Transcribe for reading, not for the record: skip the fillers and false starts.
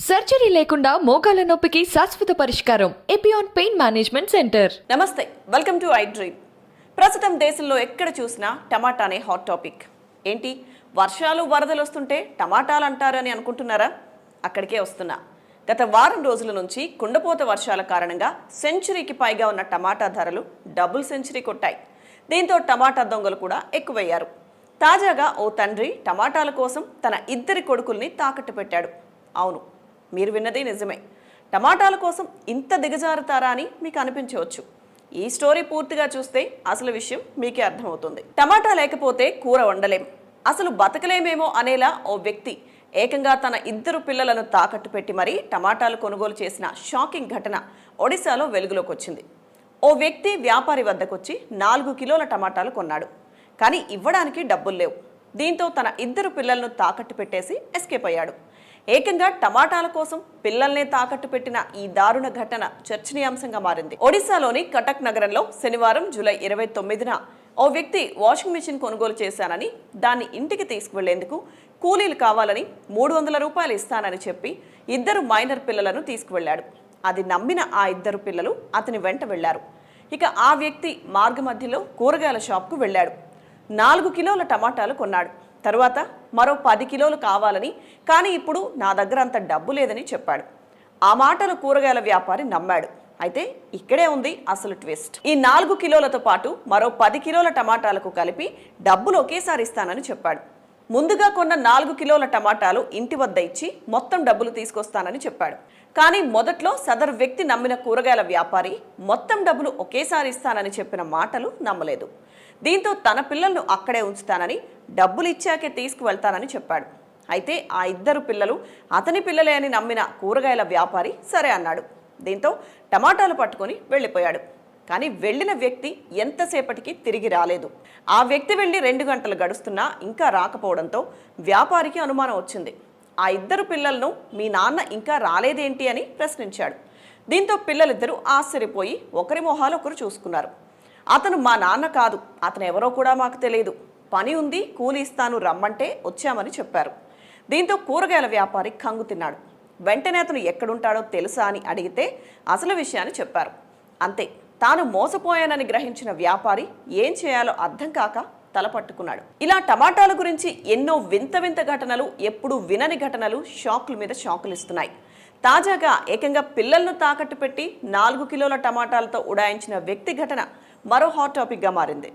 Surgery లేకుండా మోకాల నొప్పికి శాశ్వత పరిష్కారం ఎపియాన్ పెయిన్ మేనేజ్మెంట్ సెంటర్. నమస్తే, వెల్కమ్ టు ఐ డ్రీమ్. ప్రస్తుతం దేశంలో ఎక్కడ చూసినా టమాటానే హాట్ టాపిక్. ఏంటి, వర్షాలు వరదలు వస్తుంటే టమాటాలు అంటారు అని అనుకుంటున్నారా? అక్కడికే వస్తున్నా. గత వారం రోజుల నుంచి కుండపోత వర్షాల కారణంగా సెంచరీకి పైగా ఉన్న టమాటా ధరలు డబుల్ సెంచరీ కొట్టాయి. దీంతో టమాటా దొంగలు కూడా ఎక్కువయ్యారు. తాజాగా ఓ తండ్రి టమాటాల కోసం తన ఇద్దరి కొడుకుల్ని తాకట్టు పెట్టాడు. అవును, మీరు విన్నది నిజమే. టమాటాల కోసం ఇంత దిగజారుతారా అని మీకు అనిపించవచ్చు. ఈ స్టోరీ పూర్తిగా చూస్తే అసలు విషయం మీకే అర్థమవుతుంది. టమాటా లేకపోతే కూర వండలేం, అసలు బతకలేమేమో అనేలా ఓ వ్యక్తి ఏకంగా తన ఇద్దరు పిల్లలను తాకట్టు పెట్టి మరీ టమాటాలు కొనుగోలు చేసిన షాకింగ్ ఘటన ఒడిశాలో వెలుగులోకి వచ్చింది. ఓ వ్యక్తి వ్యాపారి వద్దకొచ్చి 4 కిలోల టమాటాలు కొన్నాడు. కానీ ఇవ్వడానికి డబ్బులు లేవు. దీంతో తన ఇద్దరు పిల్లలను తాకట్టు పెట్టేసి ఎస్కేప్ అయ్యాడు. ఏకంగా టమాటాల కోసం పిల్లల్నే తాకట్టు పెట్టిన ఈ దారుణ ఘటన చర్చనీయాంశంగా మారింది. ఒడిశాలోని కటక్ నగరంలో శనివారం జూలై 29న ఓ వ్యక్తి వాషింగ్ మిషన్ కొనుగోలు చేశానని, దాన్ని ఇంటికి తీసుకువెళ్లేందుకు కూలీలు కావాలని 300 రూపాయలు ఇస్తానని చెప్పి ఇద్దరు మైనర్ పిల్లలను తీసుకువెళ్లాడు. అది నమ్మిన ఆ ఇద్దరు పిల్లలు అతని వెంట వెళ్లారు. ఇక ఆ వ్యక్తి మార్గమధ్యలో కూరగాయల షాప్కు వెళ్ళాడు. 4 కిలోల టమాటాలు కొన్నాడు. తరువాత మరో 10 కిలోలు కావాలని, కానీ ఇప్పుడు నా దగ్గర అంత డబ్బు లేదని చెప్పాడు. ఆ మాటలు కూరగాయల వ్యాపారి నమ్మాడు. అయితే ఇక్కడే ఉంది అసలు ట్విస్ట్. ఈ 4 కిలోలతో పాటు మరో 10 కిలోల టమాటాలకు కలిపి డబ్బులు ఒకేసారి ఇస్తానని చెప్పాడు. ముందుగా కొన్న 4 కిలోల టమాటాలు ఇంటి వద్ద ఇచ్చి మొత్తం డబ్బులు తీసుకొస్తానని చెప్పాడు. కానీ మొదట్లో సదరు వ్యక్తి నమ్మిన కూరగాయల వ్యాపారి మొత్తం డబ్బులు ఒకేసారి ఇస్తానని చెప్పిన మాటలు నమ్మలేదు. దీంతో తన పిల్లలను అక్కడే ఉంచుతానని, డబ్బులు ఇచ్చాకే తీసుకువెళ్తానని చెప్పాడు. అయితే ఆ ఇద్దరు పిల్లలు అతని పిల్లలే అని నమ్మిన కూరగాయల వ్యాపారి సరే అన్నాడు. దీంతో టమాటాలు పట్టుకొని వెళ్ళిపోయాడు. కానీ వెళ్ళిన వ్యక్తి ఎంతసేపటికి తిరిగి రాలేదు. ఆ వ్యక్తి వెళ్ళి 2 గంటలు గడుస్తున్నా ఇంకా రాకపోవడంతో వ్యాపారికి అనుమానం వచ్చింది. ఆ ఇద్దరు పిల్లలను మీ నాన్న ఇంకా రాలేదేంటి అని ప్రశ్నించాడు. దీంతో పిల్లలిద్దరూ ఆశ్చర్యపోయి ఒకరి మొహాలు ఒకరు చూసుకున్నారు. అతను మా నాన్న కాదు, అతను ఎవరో కూడా మాకు తెలియదు, పని ఉంది, కూలి ఇస్తాను, రమ్మంటే వచ్చామని చెప్పారు. దీంతో కూరగాయల వ్యాపారి కంగు తిన్నాడు. వెంటనే అతను ఎక్కడుంటాడో తెలుసా అని అడిగితే అసలు విషయాన్ని చెప్పారు. అంతే, తాను మోసపోయానని గ్రహించిన వ్యాపారి ఏం చేయాలో అర్థం కాక తలపట్టుకున్నాడు. ఇలా టమాటాల గురించి ఎన్నో వింత వింత ఘటనలు, ఎప్పుడు వినని ఘటనలు షాకుల మీద షాకులు ఇస్తున్నాయి. తాజాగా ఏకంగా పిల్లలను తాకట్టు పెట్టి 4 కిలోల టమాటాలతో ఉడాయించిన వ్యక్తి ఘటన మరో హాట్ టాపిక్గా మారింది.